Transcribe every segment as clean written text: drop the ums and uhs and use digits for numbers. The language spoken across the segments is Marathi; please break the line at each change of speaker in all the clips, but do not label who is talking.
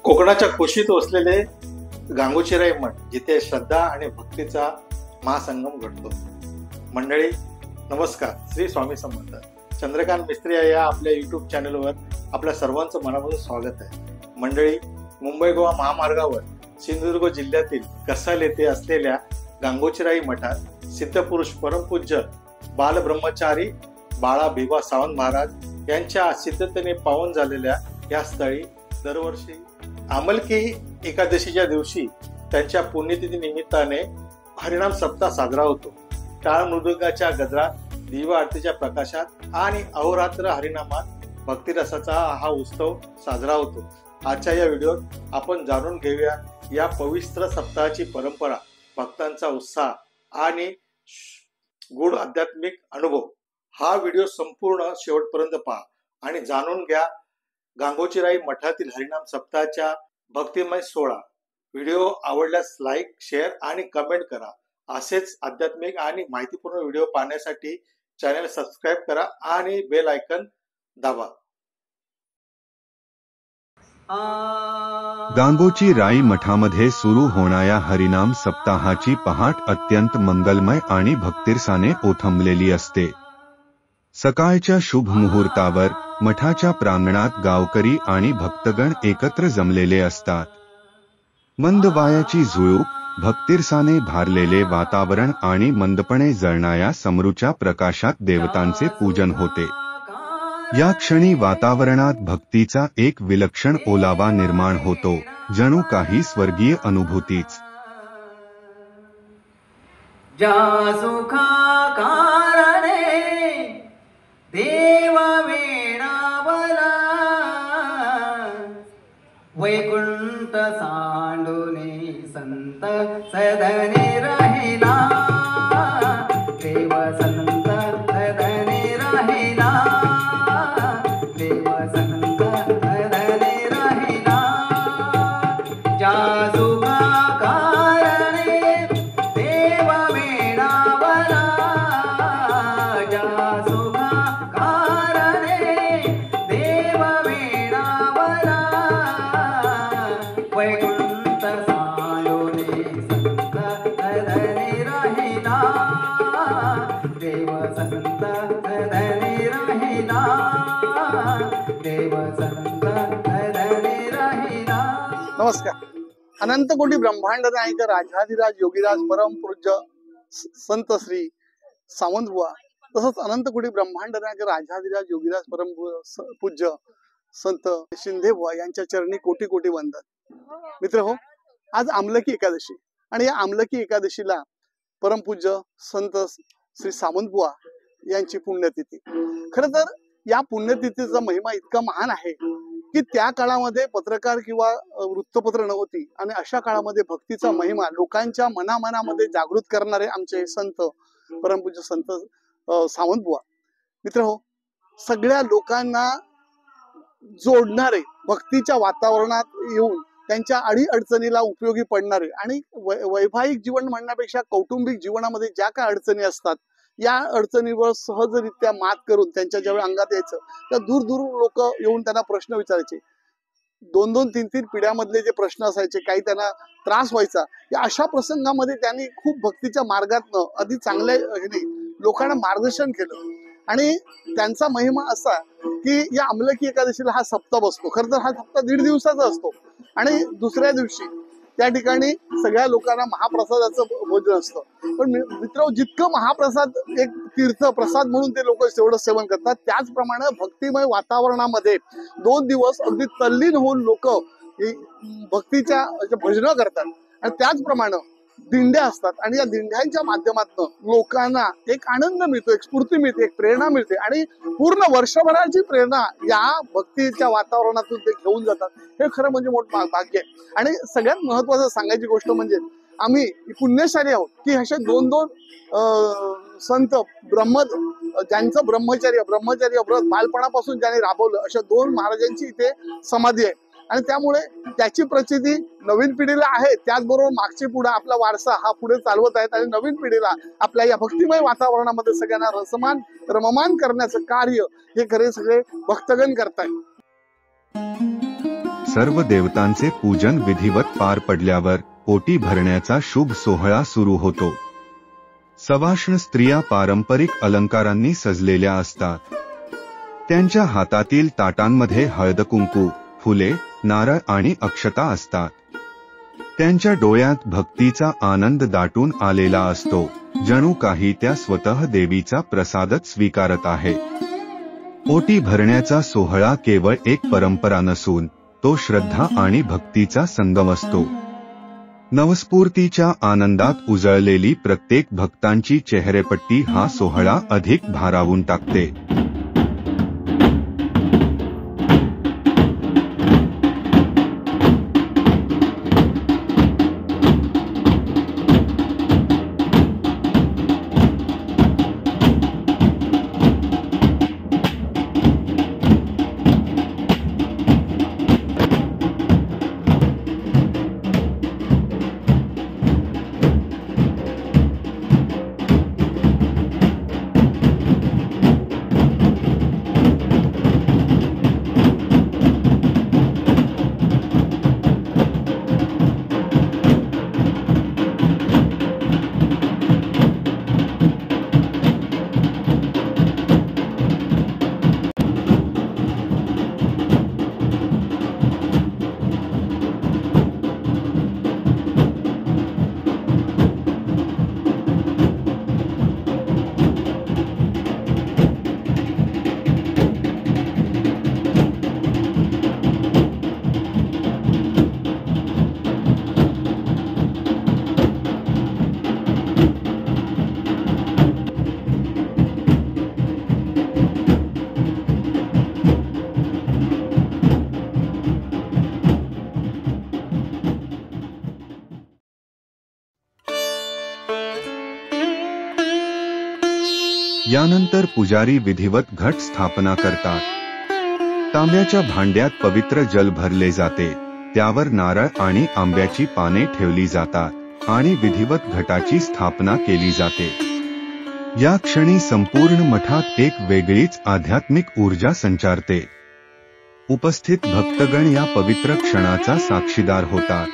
कोकणाच्या कुशीत वसलेले गांगोचीराई मठ, जिथे श्रद्धा आणि भक्तीचा महासंगम घडतो. मंडळी नमस्कार, श्री स्वामी समर्थ. चंद्रकांत मिस्त्री या आपल्या युट्यूब चॅनलवर आपल्या सर्वांचं मनापासून स्वागत आहे. मंडळी, मुंबई गोवा महामार्गावर सिंधुदुर्ग जिल्ह्यातील कसाल येथे असलेल्या गांगोचीराई मठात सिद्धपुरुष परमपूज्य बालब्रह्मचारी बाळा भिबा सावंत महाराज यांच्या सिद्धतेने पावन झालेल्या या स्थळी दरवर्षी आमलकी एकादशीच्या दिवशी त्यांच्या पुण्यतिथी निमित्ताने हरिनाम सप्ताह साजरा होतो. टाळ मृदुंगाच्या गजरात, दिवा आरतीच्या प्रकाशात आणि अहोरात्र हरिनामात भक्तिरसाचा हा उत्सव साजरा होतो. आजच्या या व्हिडिओत आपण जाणून घेऊया या पवित्र सप्ताहाची परंपरा, भक्तांचा उत्साह आणि गूढ आध्यात्मिक अनुभव. हा व्हिडिओ संपूर्ण शेवटपर्यंत पहा आणि जाणून घ्या गांगोचीराई मठातील हरिनाम सप्ताहाच्या भक्तिमय सोहळा. व्हिडिओ आवडल्यास लाईक, शेअर आणि कमेंट करा. असेच आध्यात्मिक आणि माहितीपूर्ण व्हिडिओ पाहण्यासाठी चॅनल सबस्क्राईब करा आणि बेल आयकॉन दाबा.
गांगोचीराई मठामध्ये सुरू होणाऱ्या हरिनाम सप्ताहाची पहाट अत्यंत मंगलमय आणि भक्तिरसाने ओथंबलेली असते. सकाळच्या शुभ मुहूर्तावर मठाच्या प्रांगणात गावकरी आणि भक्तगण एकत्र जमलेले असतात. मंद वायाची झुळूक, भक्तिरसाने भारलेले वातावरण आणि मंदपणे जळणाऱ्या समरूच्या प्रकाशात देवतांचे पूजन होते. या क्षणी वातावरणात भक्तीचा एक विलक्षण ओलावा निर्माण होतो, जणू काही स्वर्गीय अनुभूतीच.
ज्या सुखा कारणे देव वेणावला, वैकुंठ सांडूने संत सदने राहिला, देव संत सदने राहिला, देव संत सदने राहिला. ज्या सुखा कारणे देव वेणावला, ज्या सुखा कारणे देव वेणावला, वैकुंठ सांडूने संत सदने राहिला, देव संत सदने राहिला, देव संत सदने राहिला.
नमस्कार. अनंत कोटी ब्रह्मांड नायक राजाधिराज योगीराज परमपूज्य संत श्री सावंत बुवा, तसंच अनंत कोटी ब्रह्मांड नायक राजाधिराज योगीराज परमपूज्य संत शिंदे बुवा यांच्या चरणी कोटी कोटी वंदन. मित्र हो, आज आमलकी एकादशी आणि या आमलकी एकादशीला परमपूज्य संत श्री सावंत बुवा यांची पुण्यतिथी. खरं तर या पुण्यतिथीचा महिमा इतका महान आहे की त्या काळामध्ये पत्रकार किंवा वृत्तपत्र नव्हती आणि अशा काळामध्ये भक्तीचा महिमा लोकांच्या मनामनामध्ये जागृत करणारे आमचे संत परमपूज्य संत सावंत बुवा. मित्र हो, सगळ्या लोकांना जोडणारे, भक्तीच्या वातावरणात येऊन त्यांच्या अडीअडचणीला उपयोगी पडणारे आणि वैवाहिक जीवन म्हणण्यापेक्षा कौटुंबिक जीवनामध्ये ज्या काय अडचणी असतात, या अडचणीवर सहजरित्या मात करून त्यांच्या ज्यावेळी अंगात यायचं त्या दूर दूर लोक येऊन त्यांना प्रश्न विचारायचे. 2-2, 3-3 पिढ्यामधले जे प्रश्न असायचे, काही त्यांना त्रास व्हायचा, या अशा प्रसंगामध्ये त्यांनी खूप भक्तीच्या मार्गातनं अगदी चांगल्या लोकांना मार्गदर्शन केलं. आणि त्यांचा महिमा असा की या आमलकी एकादशीला हा सप्ताह बसतो. खरं तर हा सप्ताह 1.5 दिवसाचा असतो आणि दुसऱ्या दिवशी त्या ठिकाणी सगळ्या लोकांना महाप्रसादाचं भोजन असतं. पण मित्र, जितकं महाप्रसाद एक तीर्थ प्रसाद म्हणून ते लोक तेवढं सेवन करतात, त्याचप्रमाणे भक्तिमय वातावरणामध्ये 2 दिवस अगदी तल्लीन होऊन लोक भक्तीच्या भजनं करतात. आणि त्याचप्रमाणे दिंड्या असतात आणि या दिंड्यांच्या माध्यमातून लोकांना एक आनंद मिळतो, एक स्फूर्ती मिळते, एक प्रेरणा मिळते आणि पूर्ण वर्षभराची प्रेरणा या भक्तीच्या वातावरणातून ते घेऊन जातात. हे खरं म्हणजे मोठं भाग्य आहे. आणि सगळ्यात महत्वाचं सांगायची गोष्ट म्हणजे आम्ही पुण्यशाली आहोत की असे 2-2 संत ज्यांचं ब्रह्मचर्य व्रत बालपणापासून ज्यांनी राबवलं, अशा 2 महाराजांची इथे समाधी आहे. आणि त्यामुळे त्याची प्रचिती नवीन पिढीला आहे, त्याचबरोबर मागची पुढे आपला वारसा हा पुढे चालवत आहेत आणि नवीन पिढीला आपल्या या भक्तिमय वातावरणामध्ये सगळ्यांना रममान करण्याचं कार्य हे खरे सगळे भक्तगण करतायत.
सर्व देवतांचे पूजन विधिवत पार पडल्यावर ओटी भरण्याचा शुभ सोहळा सुरू होतो. सवाष्ण स्त्रिया पारंपरिक अलंकारांनी सजलेल्या असतात. त्यांच्या हातातील ताटांमध्ये हळदकुंकू, फुले, नारळ आणि अक्षता असतात. त्यांच्या डोळ्यात भक्तीचा आनंद दाटून आलेला असतो, जणू काही त्या स्वतः देवीचा प्रसादच स्वीकारत आहे. ओटी भरण्याचा सोहळा केवळ एक परंपरा नसून तो श्रद्धा आणि भक्तीचा संगम असतो. नवस्फूर्तीच्या आनंदात उजळलेली प्रत्येक भक्तांची चेहरेपट्टी हा सोहळा अधिक भारावून टाकते. यानंतर पुजारी विधिवत घट स्थापना करतात. तांब्याच्या भांड्यात पवित्र जल भरले जाते, त्यावर नारळ आणि आंब्याची पाने ठेवली जातात आणि विधिवत घटाची स्थापना केली जाते. या क्षणी संपूर्ण मठात एक वेगळीच आध्यात्मिक ऊर्जा संचारते. उपस्थित भक्तगण या पवित्र क्षणाचा साक्षीदार होतात.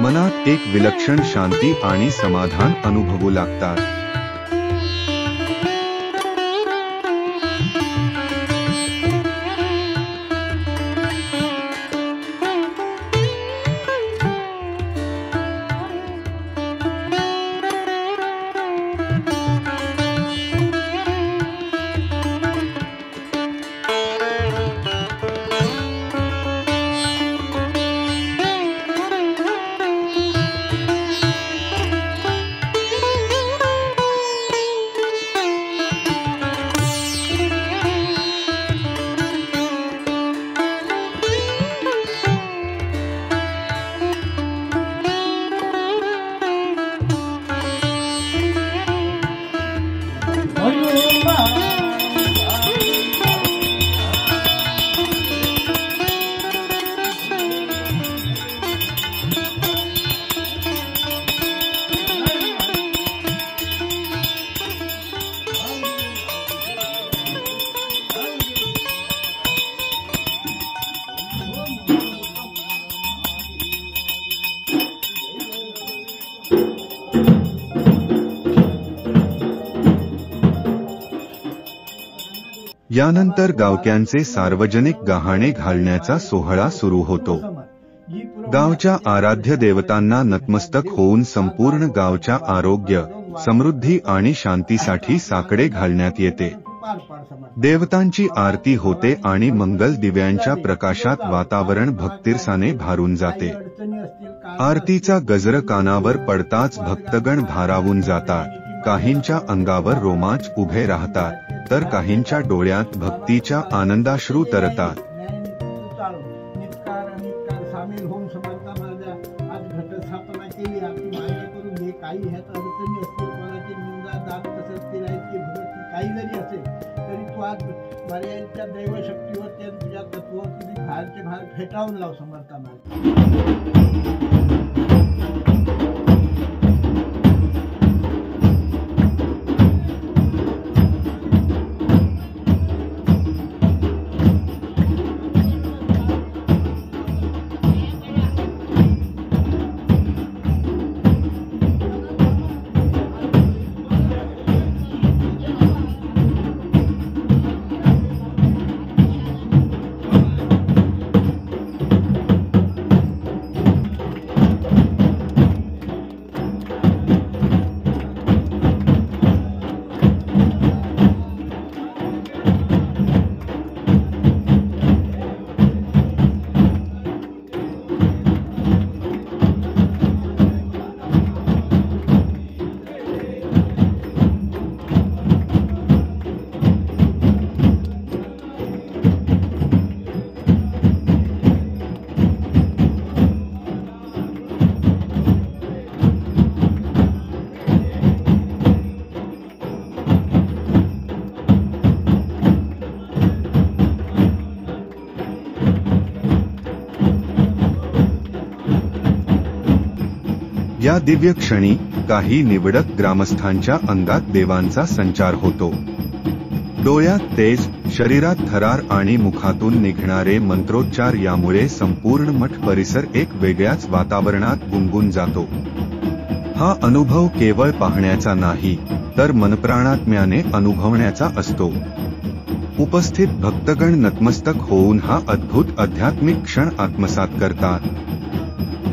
मनात एक विलक्षण शांती आणि समाधान अनुभवू लागतात. यानंतर गावक्यांचे सार्वजनिक गहाणे घालण्याचा सोहळा सुरू होतो. गावच्या आराध्य देवतांना नतमस्तक होऊन संपूर्ण गावच्या आरोग्य, समृद्धी आणि शांतीसाठी साकडे घालण्यात येते. देवतांची आरती होते आणि मंगल दिव्यांच्या प्रकाशात वातावरण भक्तिरसाने भारून जाते. आरतीचा गजर कानावर पडताच भक्तगण भारावून जातात. काहींच्या अंगावर रोमांच उभे राहतात, तर काहींच्या डोळ्यात भक्तीच्या आनंदाश्रू तरतात.
दैवशक्तीवर तुझ्या तत्वावर तुम्ही बाहेरचे बाहेर फेटाळून लाव समर्थांना.
त्या दिव्य क्षणी काही निवडक ग्रामस्थांच्या अंगात देवांचा संचार होतो. डोळ्यात तेज, शरीरात थरार आणि मुखातून निघणारे मंत्रोच्चार यामुळे संपूर्ण मठ परिसर एक वेगळ्याच वातावरणात गुंगून जातो. हा अनुभव केवळ पाहण्याचा नाही, तर मनप्राणात्म्याने अनुभवण्याचा असतो. उपस्थित भक्तगण नतमस्तक होऊन हा अद्भुत आध्यात्मिक क्षण आत्मसात करतात.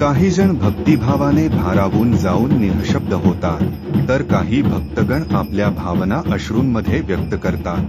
काही जण भक्तिभावाने भारावून जाऊन निःशब्द होतात, तर काही भक्तगण आपल्या भावना अश्रूंमध्ये व्यक्त करतात.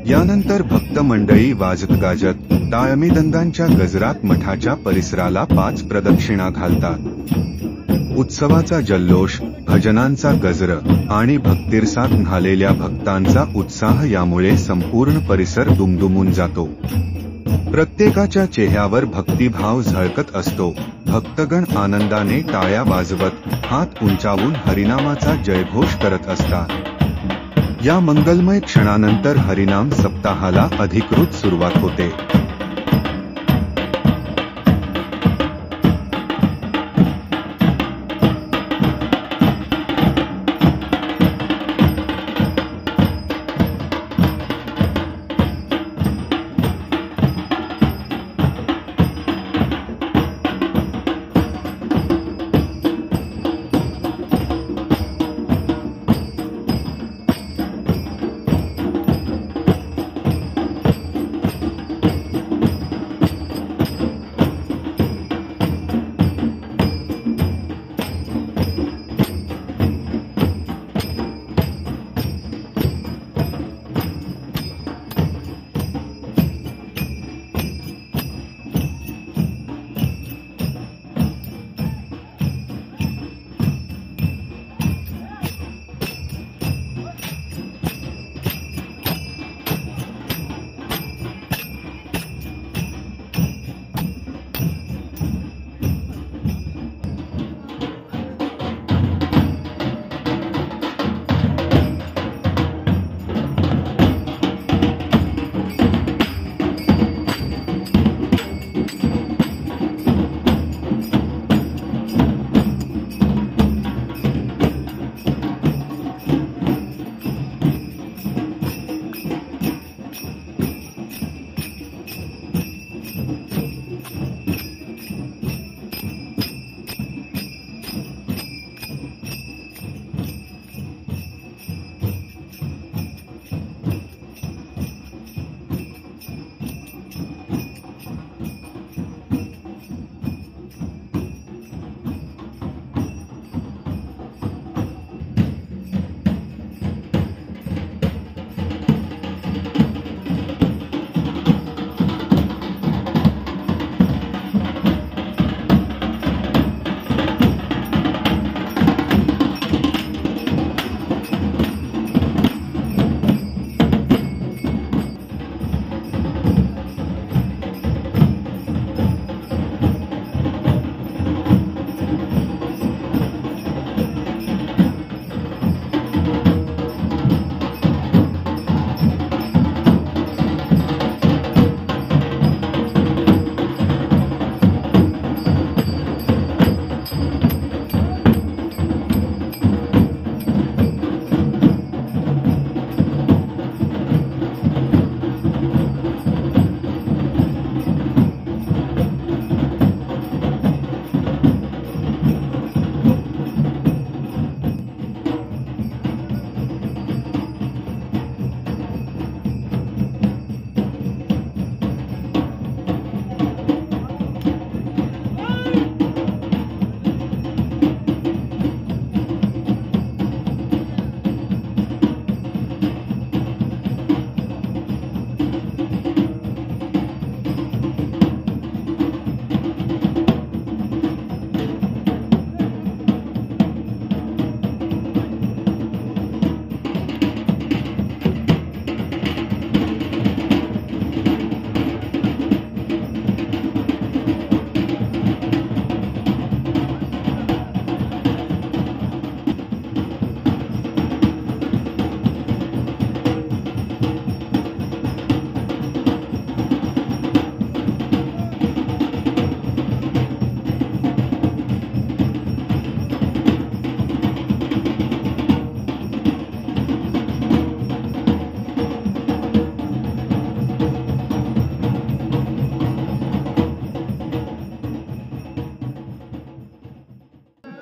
यानंतर भक्त मंडळी वाजत गाजत टाळमृदंगांच्या गजरात मठाच्या परिसराला 5 प्रदक्षिणा घालतात. उत्सवाचा जल्लोष, भजनांचा गजर आणि भक्तिरसात न्हालेल्या भक्तांचा उत्साह यामुळे संपूर्ण परिसर दुमदुमून जातो. प्रत्येकाच्या चेहऱ्यावर भक्तिभाव झळकत असतो. भक्तगण आनंदाने टाळ्या वाजवत, हात उंचावून हरिनामाचा जयघोष करत असतात. या मंगलमय क्षणानंतर हरिनाम सप्ताहाला अधिकृत सुरुवात होते.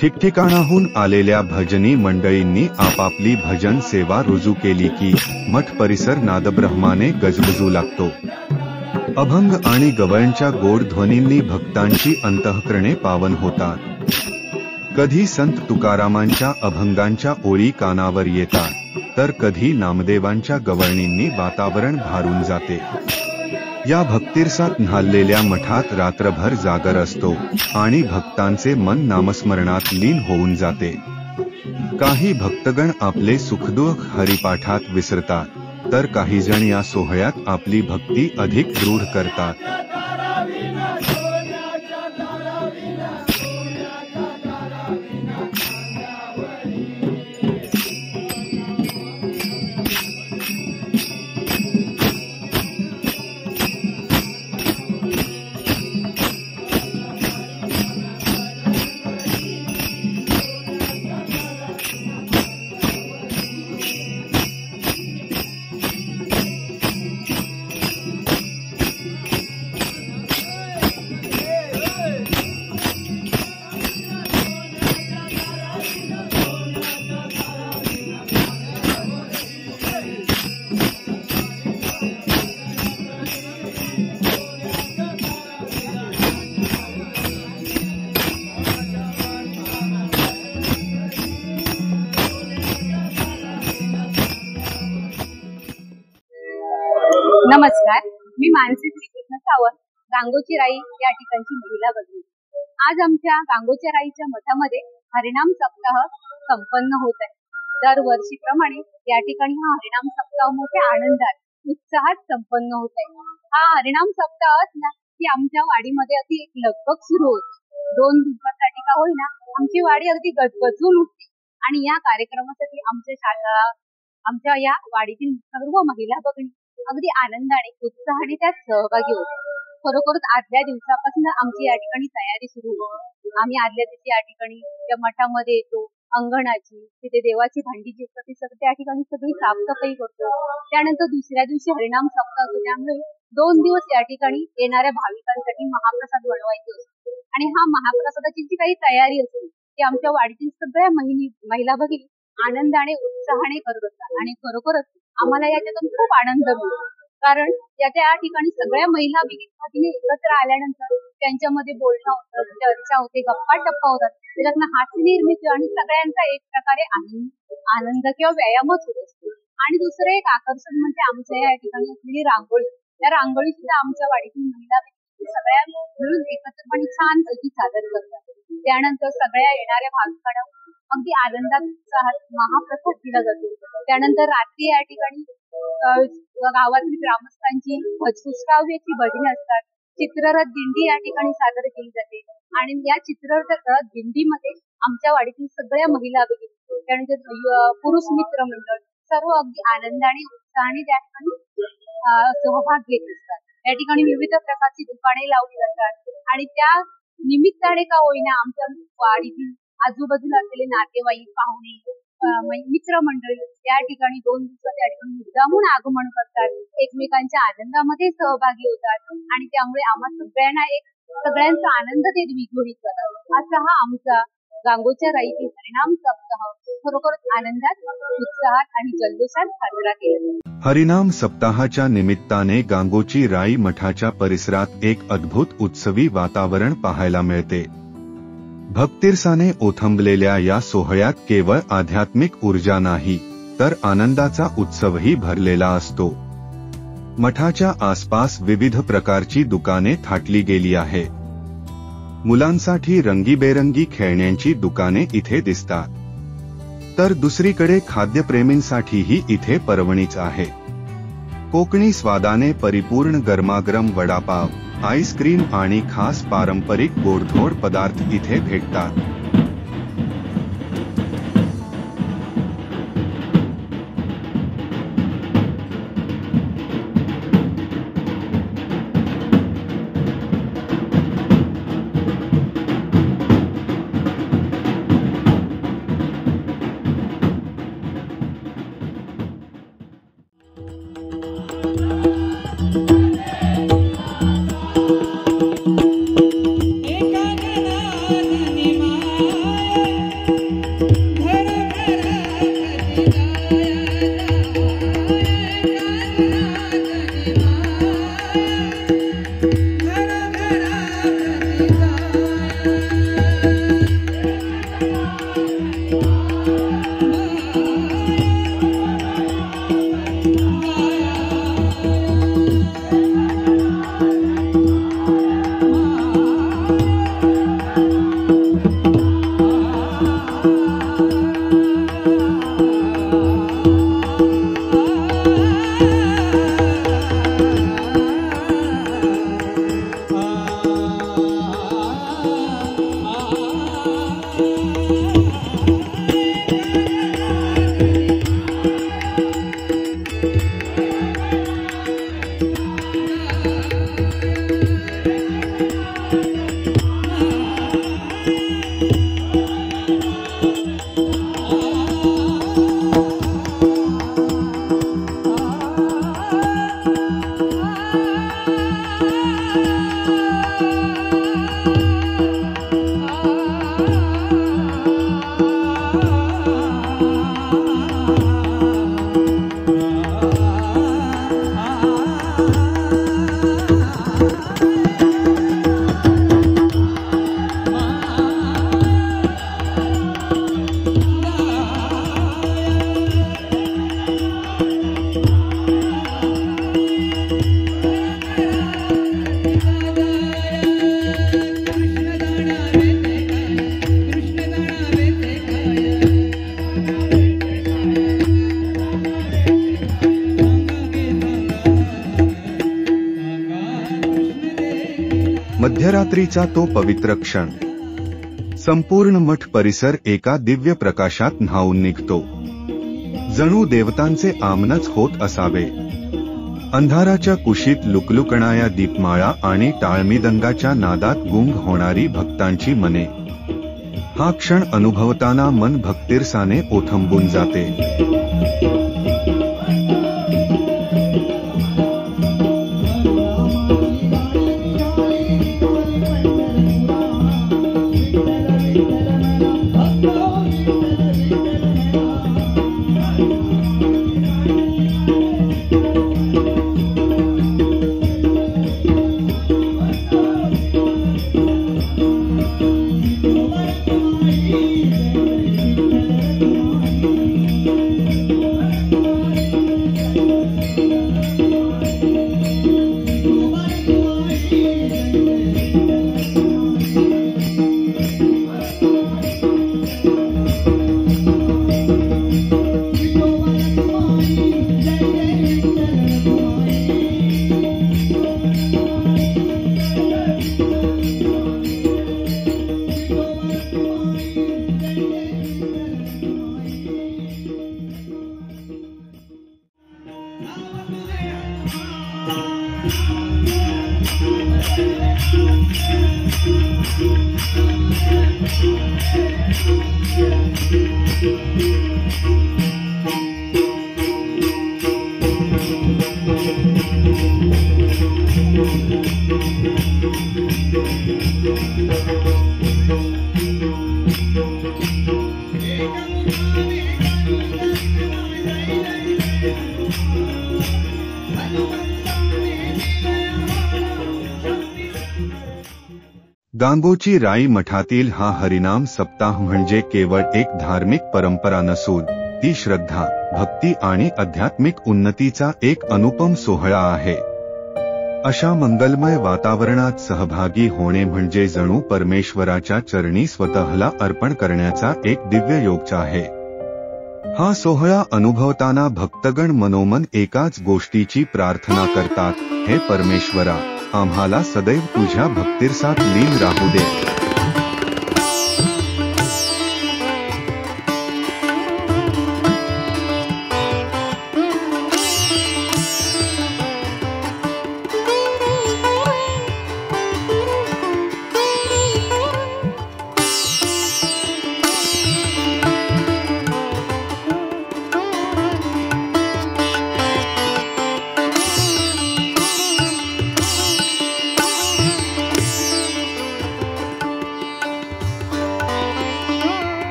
ठिकठिकाणाहून आलेल्या भजनी मंडळींनी आपापली भजन सेवा रुजू केली की मठ परिसर नादब्रह्माने गजबजू लागतो. अभंग आणि गवळणच्या गोड ध्वनींनी भक्तांची अंतःकरणे पावन होतात. कधी संत तुकारामांच्या अभंगांच्या ओळी कानावर येतात, तर कधी नामदेवांच्या गवळणींनी वातावरण भारून जाते. या भक्तिरसात न्हाललेल्या मठात रात्रभर जागर असतो आणि भक्तांचे मन नामस्मरणात लीन होऊन जाते. काही भक्तगण आपले सुखदुःख हरिपाठात विसरतात, तर काही जण या सोहळ्यात आपली भक्ती अधिक दृढ करतात.
नमस्कार, मी मानसी श्रीकृष्ण सावंत, गांगोची राई या ठिकाणची महिला भगिनी. आज आमच्या गांगोच्या राईच्या मठामध्ये हरिनाम सप्ताह संपन्न होत आहे. दरवर्षीप्रमाणे या ठिकाणी हा हरिनाम सप्ताह मोठ्या आनंदात, उत्साहात संपन्न होत आहे. हा हरिनाम सप्ताह असला की आमच्या वाडीमध्ये अगदी एक लगबग सुरू होते. 2 दिवसासाठी का होईना आमची वाडी अगदी गजबजून उठते आणि या कार्यक्रमासाठी आमच्या या वाडीतील सर्व महिला भगिनी अगदी आनंदाने, उत्साहाने त्यात सहभागी होतो. खरोखरच आदल्या दिवसापासून आमची या ठिकाणी तयारी सुरू होती. आम्ही आदल्या दिवशी या ठिकाणी त्या मठामध्ये येतो, अंगणाची, तिथे देवाची भांडी जी असतात ती सगळी त्या ठिकाणी सगळी साफसफाई करतो. त्यानंतर दुसऱ्या दिवशी हरिनाम सप्ताह असतो, त्यामुळे 2 दिवस या ठिकाणी येणाऱ्या भाविकांसाठी महाप्रसाद बनवायचे असतो. आणि हा महाप्रसादाची जी काही तयारी असते ती आमच्या वाडीतील सगळ्या महिला भगिनी आनंदाने, उत्साहाने करत असतात. आणि खरोखरच आम्हाला याच्यातून खूप आनंद मिळतो, कारण या ठिकाणी सगळ्या महिला भगिनी एकत्र आल्यानंतर त्यांच्यामध्ये बोलणं होतं, चर्चा होते, गप्पा टप्पा होतात, त्याच्यातनं हास्य निर्मिती आणि सगळ्यांचा एक प्रकारे आनंद किंवा व्यायामच होत असतो. आणि दुसरं एक आकर्षण म्हणजे आमच्या या ठिकाणी असलेली रांगोळी. त्या रांगोळी सुद्धा आमच्या वाडीतील महिला सगळ्या मिळून एकत्रपणे छान पैकी सादर करतात. त्यानंतर सगळ्या येणाऱ्या भाविकांना अगदी आनंदात, उत्साहात महाप्रसाद दिला जातो. त्यानंतर रात्री या ठिकाणी गावातील ग्रामस्थांची सुश्राव्याची भजने असतात. चित्ररथ दिंडी या ठिकाणी सादर केली जाते आणि या चित्ररथ दिंडीमध्ये आमच्या वाडीतील सगळ्या महिला भगिनी, त्यानंतर पुरुष मित्र मंडळ सर्व अगदी आनंदाने, उत्साहाने त्या ठिकाणी सहभाग घेत असतात. या ठिकाणी विविध प्रकारची दुकाने लावली जातात आणि त्या निमित्ताने का होईना आमच्या वाडीतील आजूबाजूला असलेले नातेवाईक, पाहुणे, मित्रमंडळी या ठिकाणी 2 दिवसात या ठिकाणी मुद्दामून आगमन करतात, एकमेकांच्या आनंदामध्ये सहभागी होतात आणि त्यामुळे आम्हा सगळ्यांचा आनंद ते द्विगुणित करतात. असा हा आमचा गांगोच्या राईतील हरिनाम सप्ताह खरोखरच आनंदात, उत्साहात आणि जल्लोषात साजरा केला.
हरिनाम सप्ताहाच्या निमित्ताने गांगोची राई मठाच्या परिसरात एक अद्भुत उत्सवी वातावरण पाहायला मिळते. भक्तिरसाने ओथंबलेल्या या सोहळ्यात केवळ आध्यात्मिक ऊर्जा नाही, तर आनंदाचा उत्सवही भरलेला असतो. मठाच्या आसपास विविध प्रकारची दुकाने थाटली गेली आहे. मुलांसाठी रंगीबेरंगी खेळण्यांची दुकाने इथे दिसतात, तर दुसरीकडे खाद्यप्रेमींसाठीही इथे पर्वणीच आहे. कोकणी स्वादाने परिपूर्ण गरमागरम वडापाव, आईस्क्रीम आणि खास पारंपरिक गोडधोड पदार्थ इथे भेटतात.
एका गणाने माय
मध्यरात्रीचा तो पवित्र क्षण. संपूर्ण मठ परिसर एका दिव्य प्रकाशात न्हाऊन निघतो. जणू देवतांचे आगमनच होत असावे. अंधाराच्या कुशीत लुकलुकणाऱ्या दीपमाळा आणि टाळमृदंगाच्या नादात गुंग होणारी भक्तांची मने. हा क्षण अनुभवताना मन भक्तिरसाने ओथंबून जाते. गांगोची राई मठातील हा हरिनाम सप्ताह म्हणजे केवळ एक धार्मिक परंपरा नसून ती श्रद्धा, भक्ती आणि आध्यात्मिक उन्नतीचा एक अनुपम सोहळा आहे. अशा मंगलमय वातावरणात सहभागी होणे म्हणजे जणू परमेश्वराच्या चरणी स्वतःला अर्पण करण्याचा एक दिव्य योग आहे. हा सोहळा अनुभवताना भक्तगण मनोमन एकाच गोष्टीची प्रार्थना करतात, हे परमेश्वरा, आम्हाला सदैव तुझ्या भक्तिरसात लीन राहू दे.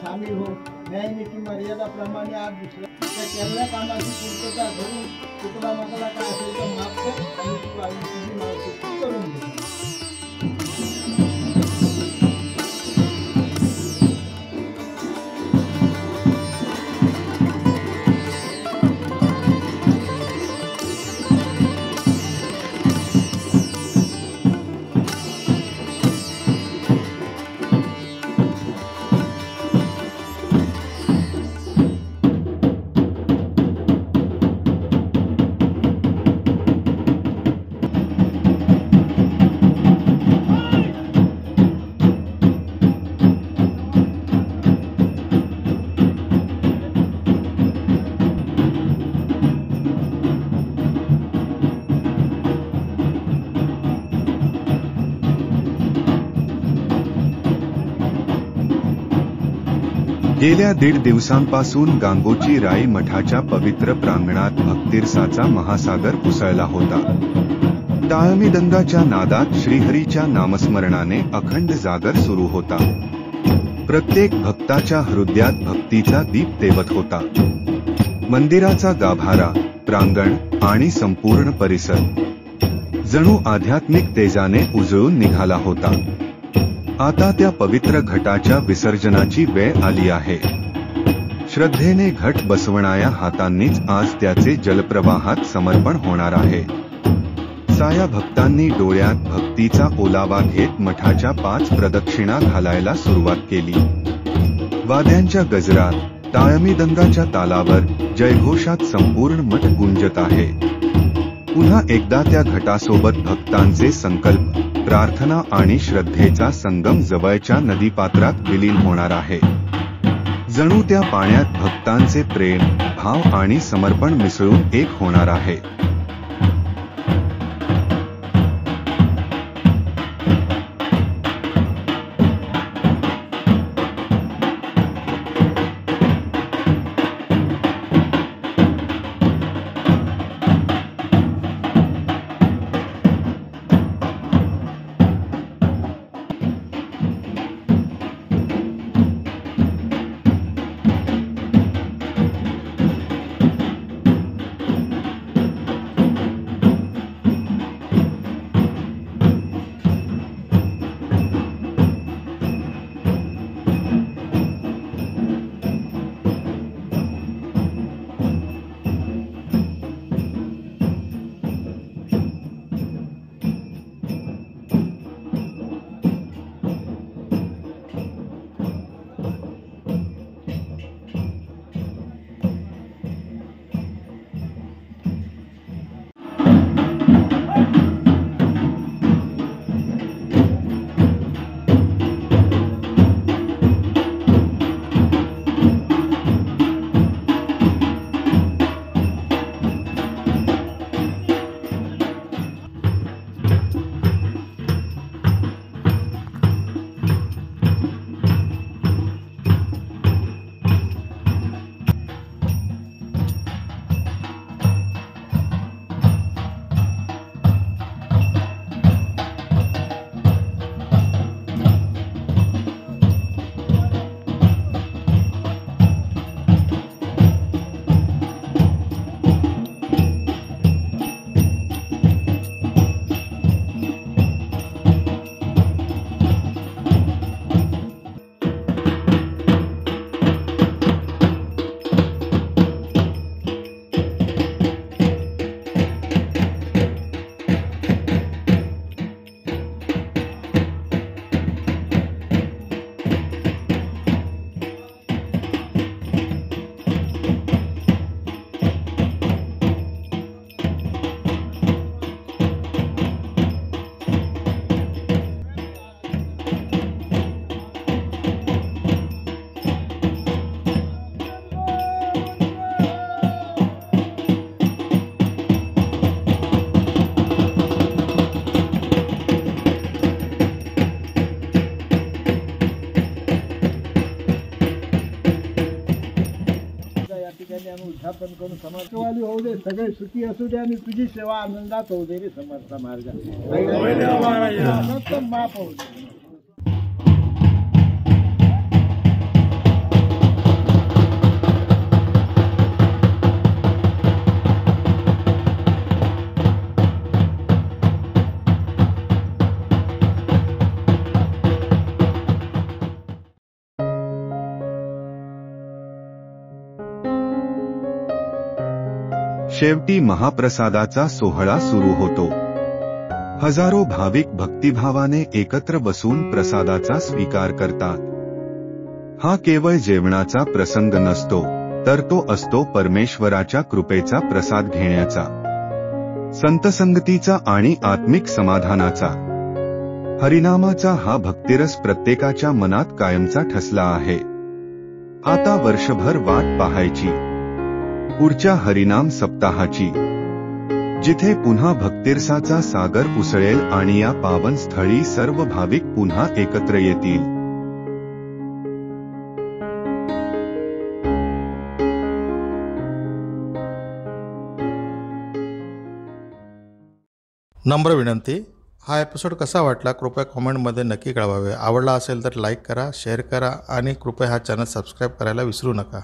शामिल हो. न्यायनीती मर्यादा प्रमाणे आज दुसऱ्या केलेल्या कामाची पूर्तता करून तुकडा मसाला काय असेल तर माफ कर आणि तू आयुष्याची माफी करून घे.
गेल्या 1.5 दिवसांपासून गांगोची राई मठाच्या पवित्र प्रांगणात भक्तिरसाचा महासागर उसळला होता. टाळमृदंगाच्या नादात श्रीहरीच्या नामस्मरणाने अखंड जागर सुरू होता. प्रत्येक भक्ताच्या हृदयात भक्तीचा दीप तेवत होता. मंदिराचा गाभारा, प्रांगण आणि संपूर्ण परिसर जणू आध्यात्मिक तेजाने उजळून निघाला होता. आता त्या पवित्र घटाच्या विसर्जनाची वेळ आली आहे. श्रद्धेने घट बसवणाऱ्या हातांनीच आज त्याचे जलप्रवाहात समर्पण होणार आहे. उत्साह्य भक्तांनी डोळ्यात भक्तीचा ओलावा घेत मठाच्या 5 प्रदक्षिणा घालायला सुरुवात केली. वाद्यांच्या गजरात, टाळमृदंगाच्या तालावर, जयघोषात संपूर्ण मठ गुंजत आहे. पुन्हा एकदा त्या घटासोबत भक्तांचे संकल्प, प्रार्थना आणि श्रद्धेचा संगम जवळच्या नदीपात्रात विलीन होणार आहे. जणू त्या पाण्यात भक्तांचे प्रेम, भाव आणि समर्पण मिसळून एक होणार आहे.
उद्यापन करून समर्थवाली होऊ दे, सगळे सुखी असू दे आणि तुझी सेवा आनंदात होऊ दे रे समर्थ मार्ग माफ होऊ दे.
शेवटी महाप्रसादाचा सोहळा सुरू होतो. हजारो भाविक भक्तिभावाने एकत्र बसून प्रसादाचा स्वीकार करतात. हा केवळ जेवणाचा प्रसंग नसतो, तर तो असतो परमेश्वराच्या कृपेचा प्रसाद घेण्याचा, संतसंगतीचा आणि आत्मिक समाधानाचा. हरिनामाचा हा भक्तिरस प्रत्येकाच्या मनात कायमचा ठसला आहे. आता वर्षभर वाट पाहायची पुढच्या हरिनाम सप्ताहाची, जिथे पुन्हा भक्तिरसाचा सागर उसळेल आणि या पावन स्थळी सर्व भाविक पुन्हा एकत्र येतील.
नम्र विनंती, हा एपिसोड कसा वाटला कृपया कॉमेंटमध्ये नक्की कळवावे. आवडला असेल तर लाईक करा, शेअर करा आणि कृपया हा चॅनल सबस्क्राईब करायला विसरू नका.